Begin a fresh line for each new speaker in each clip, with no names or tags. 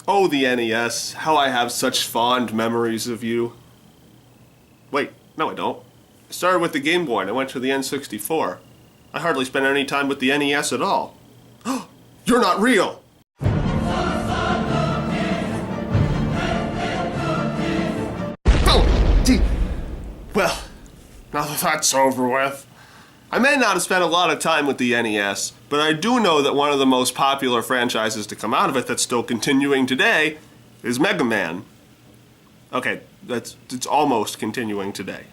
Oh, the NES, how I have such fond memories of you. Wait, no I don't. I started with the Game Boy and I went to the N64. I hardly spent any time with the NES at all. You're not real! Oh, gee. Well, now that that's over with. I may not have spent a lot of time with the NES, but I do know that one of the most popular franchises to come out of it that's still continuing today is MegaMan. Okay, it's almost continuing today.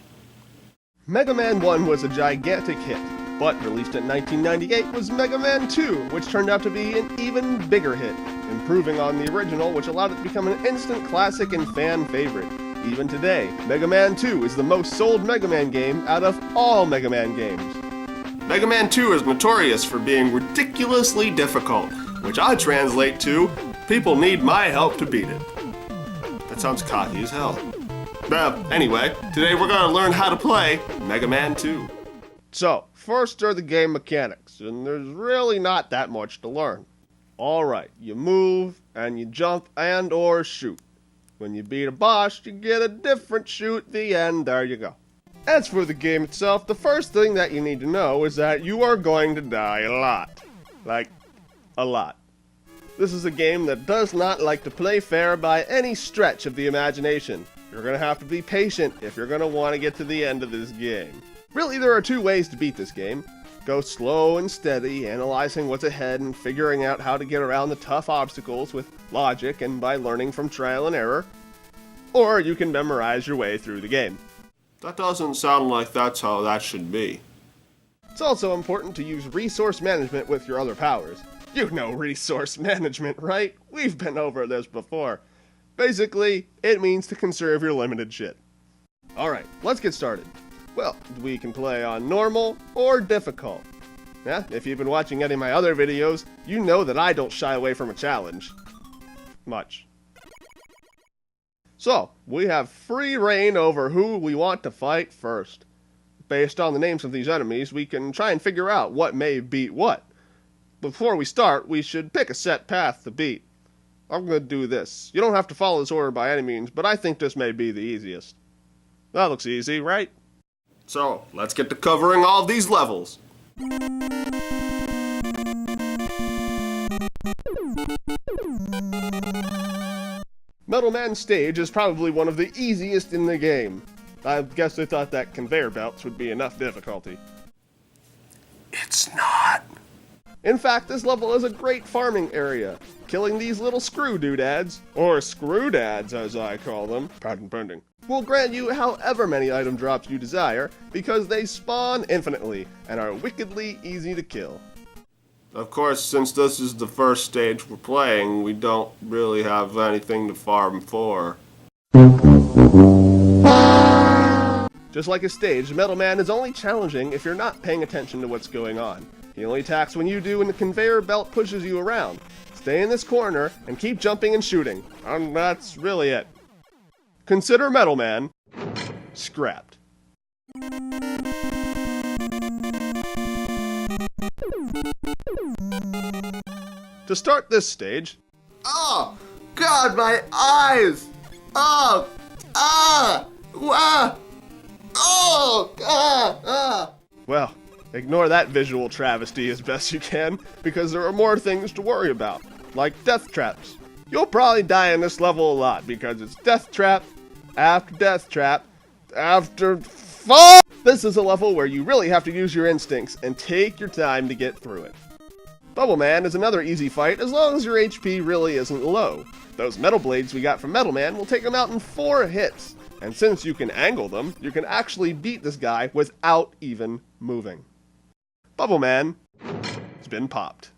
MegaMan 1 was a gigantic hit, but released in 1998 was MegaMan 2, which turned out to be an even bigger hit, improving on the original, which allowed it to become an instant classic and fan favorite. Even today, Mega Man 2 is the most sold Mega Man game out of all Mega Man games. Mega Man 2 is notorious for being ridiculously difficult, which I translate to, people need my help to beat it. That sounds cocky as hell. Anyway, today we're gonna learn how to play Mega Man 2. So, first are the game mechanics, and there's really not that much to learn. Alright, you move, and you jump and or shoot. When you beat a boss, you get a different shoot at the end, there you go. As for the game itself, the first thing that you need to know is that you are going to die a lot. Like, a lot. This is a game that does not like to play fair by any stretch of the imagination. You're going to have to be patient if you're going to want to get to the end of this game. Really, there are two ways to beat this game. Go slow and steady, analyzing what's ahead and figuring out how to get around the tough obstacles with logic and by learning from trial and error. Or you can memorize your way through the game. That doesn't sound like that's how that should be. It's also important to use resource management with your other powers. You know resource management, right? We've been over this before. Basically, it means to conserve your limited shit. Alright, let's get started. Well, we can play on normal or difficult. Yeah, if you've been watching any of my other videos, you know that I don't shy away from a challenge. Much. So, we have free reign over who we want to fight first. Based on the names of these enemies, we can try and figure out what may beat what. Before we start, we should pick a set path to beat. I'm going to do this. You don't have to follow this order by any means, but I think this may be the easiest. That looks easy, right? So, let's get to covering all of these levels. Metal Man stage is probably one of the easiest in the game. I guess they thought that conveyor belts would be enough difficulty. It's not. In fact, this level is a great farming area. Killing these little screw doodads, or screwdads as I call them, patent pending, will grant you however many item drops you desire, because they spawn infinitely, and are wickedly easy to kill. Of course, since this is the first stage we're playing, we don't really have anything to farm for. Just like a stage, Metal Man is only challenging if you're not paying attention to what's going on. He only attacks when you do and the conveyor belt pushes you around. Stay in this corner and keep jumping and shooting. And that's really it. Consider Metal Man scrapped. To start this stage... Oh! God, my eyes! Oh! Ah! Ah! Oh! Ah! Ah! Well, ignore that visual travesty as best you can, because there are more things to worry about, like death traps. You'll probably die in this level a lot, because it's death trap, after death trap, after... Fuck! This is a level where you really have to use your instincts and take your time to get through it. Bubble Man is another easy fight as long as your HP really isn't low. Those metal blades we got from Metal Man will take him out in 4 hits, and since you can angle them, you can actually beat this guy without even moving. Bubble Man has been popped.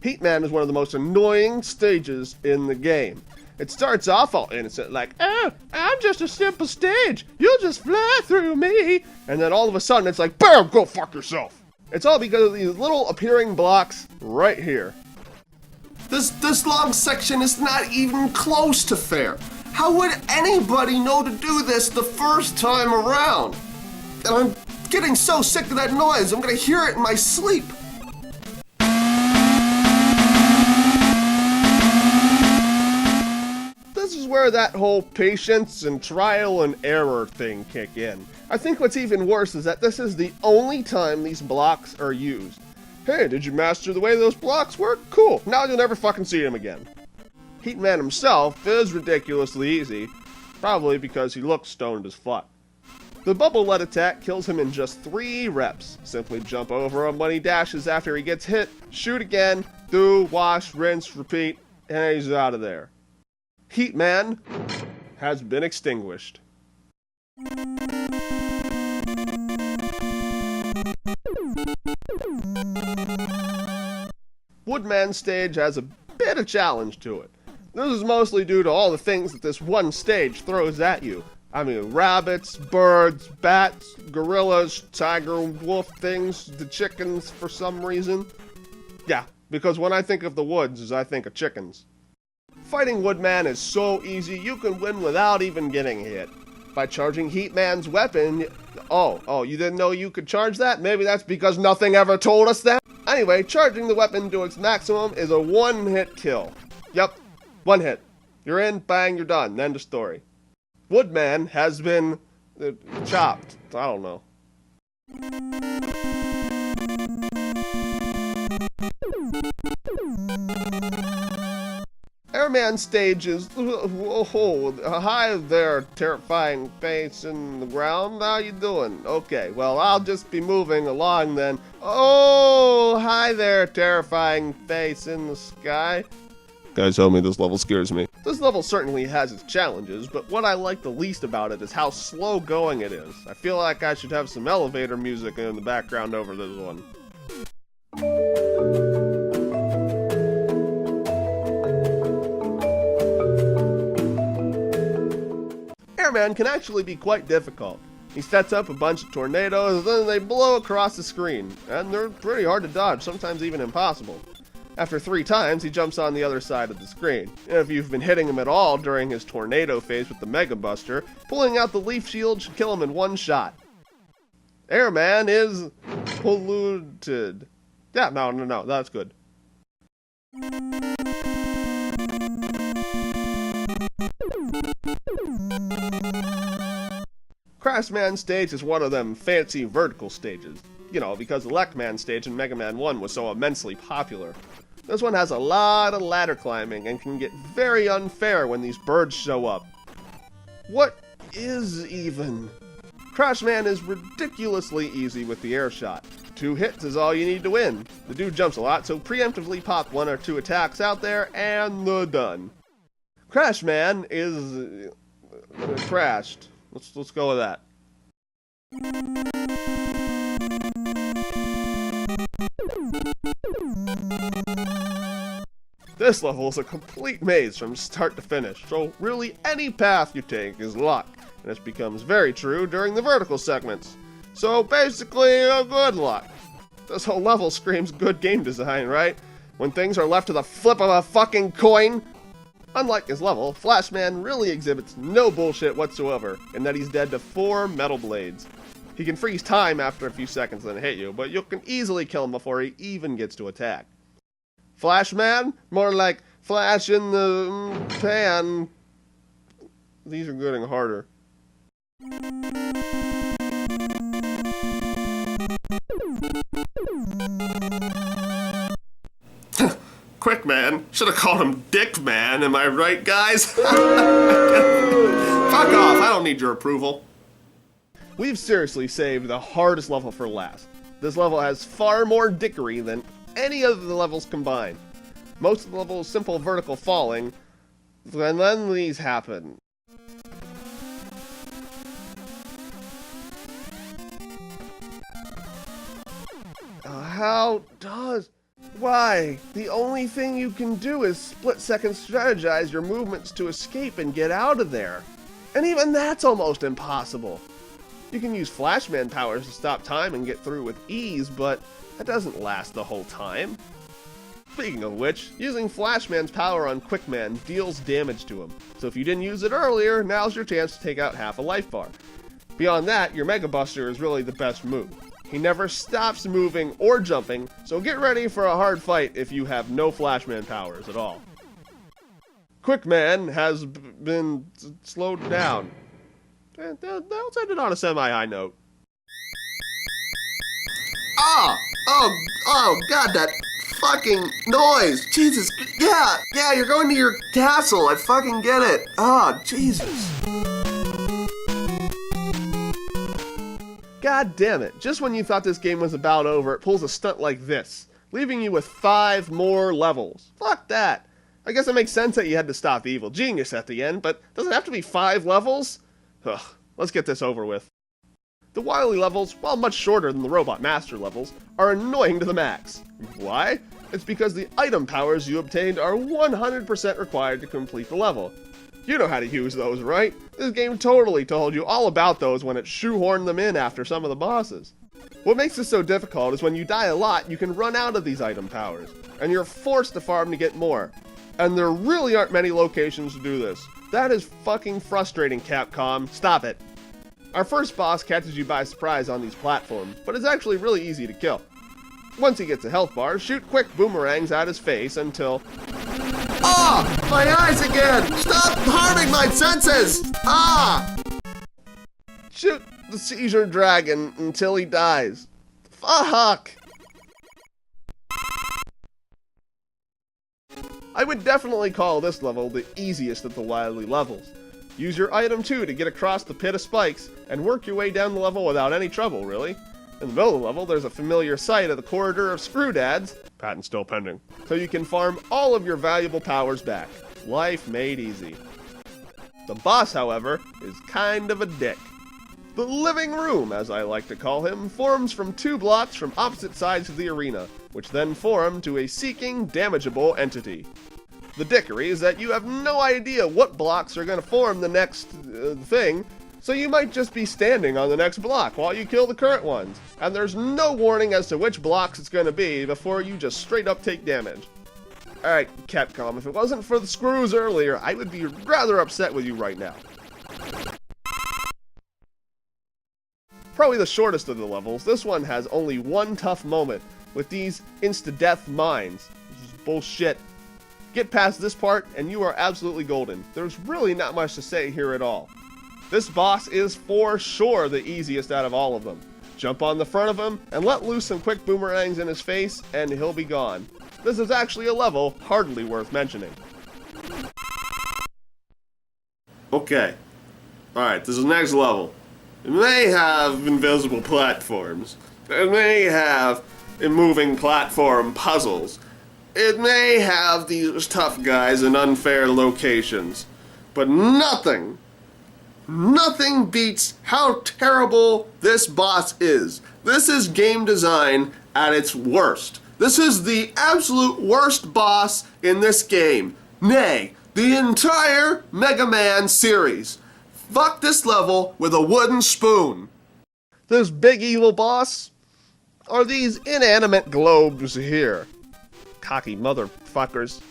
Heat Man is one of the most annoying stages in the game. It starts off all innocent, like, oh, I'm just a simple stage. You'll just fly through me. And then all of a sudden it's like, BAM! Go fuck yourself. It's all because of these little appearing blocks right here. This long section is not even close to fair. How would anybody know to do this the first time around? And I'm getting so sick of that noise, I'm gonna hear it in my sleep. This is where that whole patience and trial and error thing kick in. I think what's even worse is that this is the only time these blocks are used. Hey, did you master the way those blocks work? Cool, now you'll never fucking see him again. Heatman himself is ridiculously easy, probably because he looks stoned as fuck. The bubble lead attack kills him in just 3 reps. Simply jump over him when he dashes after he gets hit, shoot again, do, wash, rinse, repeat, and he's out of there. Heatman has been extinguished. Woodman stage has a bit of challenge to it. This is mostly due to all the things that this one stage throws at you. I mean, rabbits, birds, bats, gorillas, tiger, wolf things, the chickens for some reason. Yeah, because when I think of the woods, I think of chickens. Fighting Woodman is so easy, you can win without even getting hit. By charging Heatman's weapon, oh, you didn't know you could charge that? Maybe that's because nothing ever told us that? Anyway, charging the weapon to its maximum is a one-hit kill. Yep, 1 hit. You're in, bang, you're done. End of story. Woodman has been chopped. I don't know. Airman stage is, hi there, terrifying face in the ground, how you doing? Okay, well, I'll just be moving along then. Oh, hi there, terrifying face in the sky. Guys, tell me this level scares me. This level certainly has its challenges, but what I like the least about it is how slow going it is. I feel like I should have some elevator music in the background over this one. Airman can actually be quite difficult. He sets up a bunch of tornadoes, and then they blow across the screen, and they're pretty hard to dodge, sometimes even impossible. After 3 times, he jumps on the other side of the screen. And if you've been hitting him at all during his tornado phase with the Mega Buster, pulling out the leaf shield should kill him in 1 shot. Airman is polluted. Yeah, no, that's good. Craftsman stage is one of them fancy vertical stages. You know, because the Electman stage in MegaMan 1 was so immensely popular. This one has a lot of ladder climbing and can get very unfair when these birds show up. What is even? Crashman is ridiculously easy with the air shot. 2 hits is all you need to win. The dude jumps a lot, so preemptively pop 1 or 2 attacks out there and the done. Crashman is crashed. Let's go with that. This level is a complete maze from start to finish, so really any path you take is luck, and this becomes very true during the vertical segments. So basically, good luck. This whole level screams good game design, right? When things are left to the flip of a fucking coin. Unlike his level, Flashman really exhibits no bullshit whatsoever, in that he's dead to 4 metal blades. He can freeze time after a few seconds and hit you, but you can easily kill him before he even gets to attack. Flashman? More like flash in the pan. These are getting harder. Quick man. Should have called him Dick Man, am I right, guys? Fuck off, I don't need your approval. We've seriously saved the hardest level for last. This level has far more dickery than any of the levels combined. Most of the level's simple vertical falling, and then these happen. How does... Why? The only thing you can do is split-second strategize your movements to escape and get out of there. And even that's almost impossible. You can use Flashman powers to stop time and get through with ease, but that doesn't last the whole time. Speaking of which, using Flashman's power on Quickman deals damage to him, so if you didn't use it earlier, now's your chance to take out half a life bar. Beyond that, your Mega Buster is really the best move. He never stops moving or jumping, so get ready for a hard fight if you have no Flashman powers at all. Quickman has been slowed down. Let's end it on a semi-high note.
Oh, God, that fucking noise. Jesus, yeah, you're going to your castle. I fucking get it. Jesus.
God damn it, just when you thought this game was about over, it pulls a stunt like this, leaving you with 5 more levels. Fuck that. I guess it makes sense that you had to stop the evil genius at the end, but does it have to be 5 levels? Ugh, let's get this over with. The Wyly levels, while much shorter than the Robot Master levels, are annoying to the max. Why? It's because the item powers you obtained are 100% required to complete the level. You know how to use those, right? This game totally told you all about those when it shoehorned them in after some of the bosses. What makes this so difficult is when you die a lot, you can run out of these item powers, and you're forced to farm to get more. And there really aren't many locations to do this. That is fucking frustrating, Capcom. Stop it. Our first boss catches you by surprise on these platforms, but it's actually really easy to kill. Once he gets a health bar, shoot quick boomerangs at his face until...
My eyes again! Stop harming my senses!
Shoot the seizure dragon until he dies. Fuck! I would definitely call this level the easiest of the Wyly levels. Use your item 2 to get across the pit of spikes, and work your way down the level without any trouble, really. In the middle of the level, there's a familiar sight of the corridor of Screwdads, patent still pending, so you can farm all of your valuable powers back. Life made easy. The boss, however, is kind of a dick. The living room, as I like to call him, forms from 2 blocks from opposite sides of the arena, which then form to a seeking, damageable entity. The dickery is that you have no idea what blocks are going to form the next thing, so you might just be standing on the next block while you kill the current ones, and there's no warning as to which blocks it's going to be before you just straight up take damage. Alright, Capcom, if it wasn't for the screws earlier, I would be rather upset with you right now. Probably the shortest of the levels, this one has only one tough moment with these insta-death mines. This is bullshit. Get past this part and you are absolutely golden. There's really not much to say here at all. This boss is for sure the easiest out of all of them. Jump on the front of him and let loose some quick boomerangs in his face and he'll be gone. This is actually a level hardly worth mentioning. Okay. Alright, this is the next level. It may have invisible platforms. It may have moving platform puzzles. It may have these tough guys in unfair locations. But nothing beats how terrible this boss is. This is game design at its worst. This is the absolute worst boss in this game. Nay, the entire MegaMan series. Fuck this level with a wooden spoon. This big evil boss are these inanimate globes here. Cocky motherfuckers.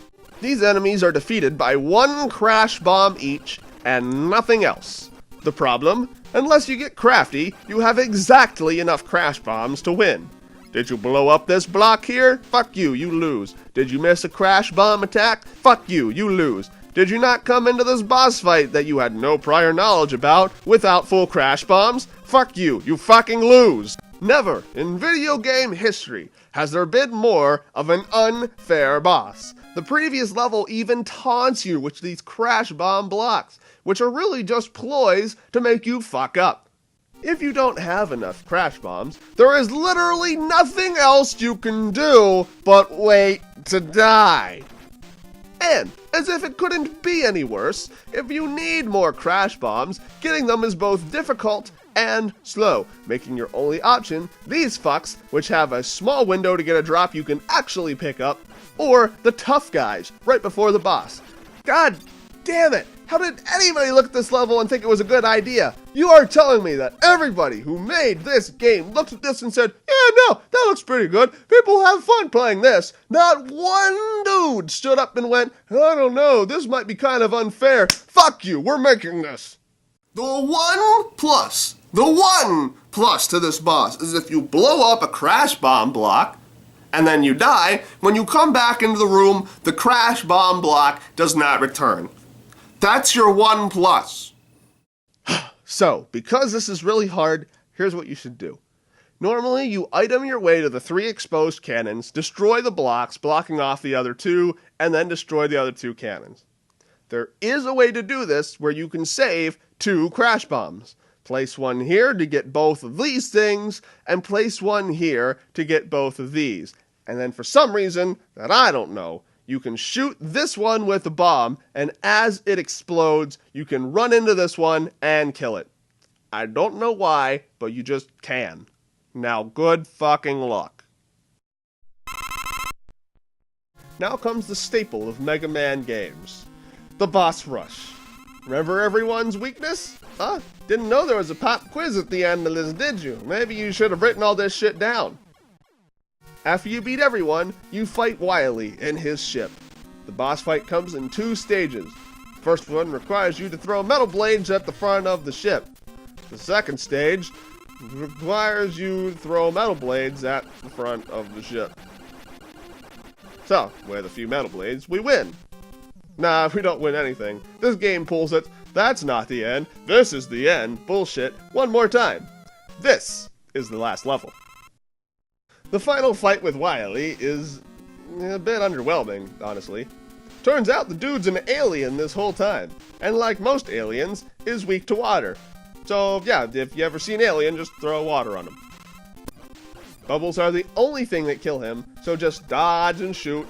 These enemies are defeated by 1 crash bomb each and nothing else. The problem? Unless you get crafty, you have exactly enough crash bombs to win. Did you blow up this block here? Fuck you, you lose. Did you miss a crash bomb attack? Fuck you, you lose. Did you not come into this boss fight that you had no prior knowledge about without full crash bombs? Fuck you, you fucking lose. Never in video game history has there been more of an unfair boss. The previous level even taunts you with these crash bomb blocks, which are really just ploys to make you fuck up. If you don't have enough crash bombs, there is literally nothing else you can do but wait to die. And, as if it couldn't be any worse, if you need more crash bombs, getting them is both difficult and slow, making your only option these fucks, which have a small window to get a drop you can actually pick up, or the tough guys, right before the boss. God damn it! How did anybody look at this level and think it was a good idea? You are telling me that everybody who made this game looked at this and said, yeah, no, that looks pretty good. People have fun playing this. Not one dude stood up and went, I don't know, this might be kind of unfair. Fuck you, we're making this.
The one plus to this boss is if you blow up a crash bomb block and then you die, when you come back into the room, the crash bomb block does not return. That's your one plus.
So, because this is really hard, here's what you should do. Normally, you item your way to the 3 exposed cannons, destroy the blocks, blocking off the other 2, and then destroy the other 2 cannons. There is a way to do this where you can save 2 crash bombs. Place one here to get both of these things, and place one here to get both of these. And then for some reason that I don't know, you can shoot this one with a bomb, and as it explodes, you can run into this one and kill it. I don't know why, but you just can. Now, good fucking luck. Now comes the staple of Mega Man games. The boss rush. Remember everyone's weakness? Huh? Didn't know there was a pop quiz at the end of this, did you? Maybe you should have written all this shit down. After you beat everyone, you fight Wyly in his ship. The boss fight comes in 2 stages. The first one requires you to throw metal blades at the front of the ship. The second stage requires you to throw metal blades at the front of the ship. So, with a few metal blades, we win. Nah, we don't win anything. This game pulls it. That's not the end. This is the end. Bullshit. One more time. This is the last level. The final fight with Wyly is a bit underwhelming, honestly. Turns out the dude's an alien this whole time, and like most aliens, is weak to water. So yeah, if you ever see an alien, just throw water on him. Bubbles are the only thing that kill him, so just dodge and shoot,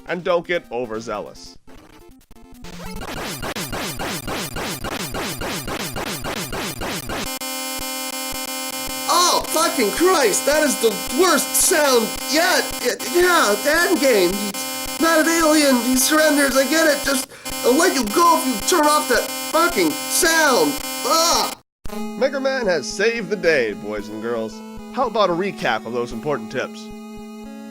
and don't get overzealous.
Oh, fucking Christ, that is the worst sound yet. Yeah, the end game. He's not an alien, he surrenders, I get it. Just, I'll let you go if you turn off that fucking sound. Ah!
Mega Man has saved the day, boys and girls. How about a recap of those important tips?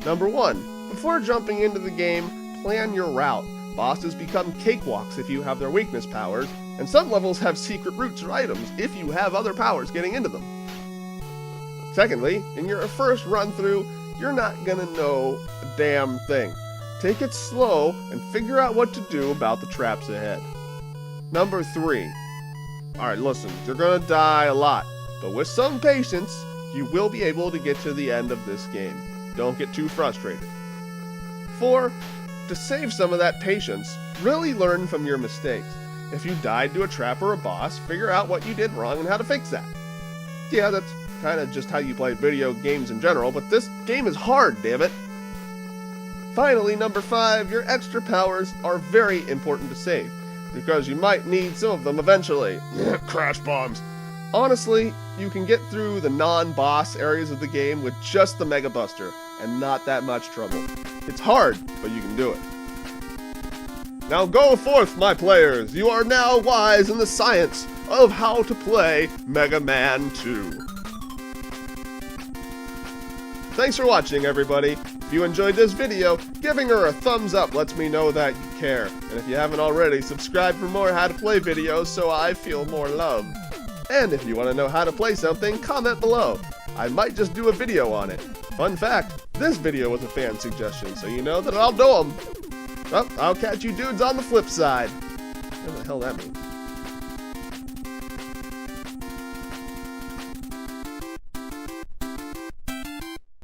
Number 1, before jumping into the game, plan your route. Bosses become cakewalks if you have their weakness powers, and some levels have secret routes or items if you have other powers getting into them. Secondly, in your first run through, you're not gonna know a damn thing. Take it slow and figure out what to do about the traps ahead. Number 3. Alright, listen, you're gonna die a lot, but with some patience, you will be able to get to the end of this game. Don't get too frustrated. 4. To save some of that patience, really learn from your mistakes. If you died to a trap or a boss, figure out what you did wrong and how to fix that. Yeah, that's kind of just how you play video games in general, but this game is hard, damn it. Finally, number 5, your extra powers are very important to save, because you might need some of them eventually. Crash bombs. Honestly, you can get through the non-boss areas of the game with just the Mega Buster, and not that much trouble. It's hard, but you can do it. Now go forth, my players! You are now wise in the science of how to play Mega Man 2. Thanks for watching, everybody. If you enjoyed this video, giving her a thumbs up lets me know that you care. And if you haven't already, subscribe for more how to play videos so I feel more love. And if you want to know how to play something, comment below. I might just do a video on it. Fun fact, this video was a fan suggestion, so you know that I'll do them. Well, I'll catch you dudes on the flip side. What the hell that mean?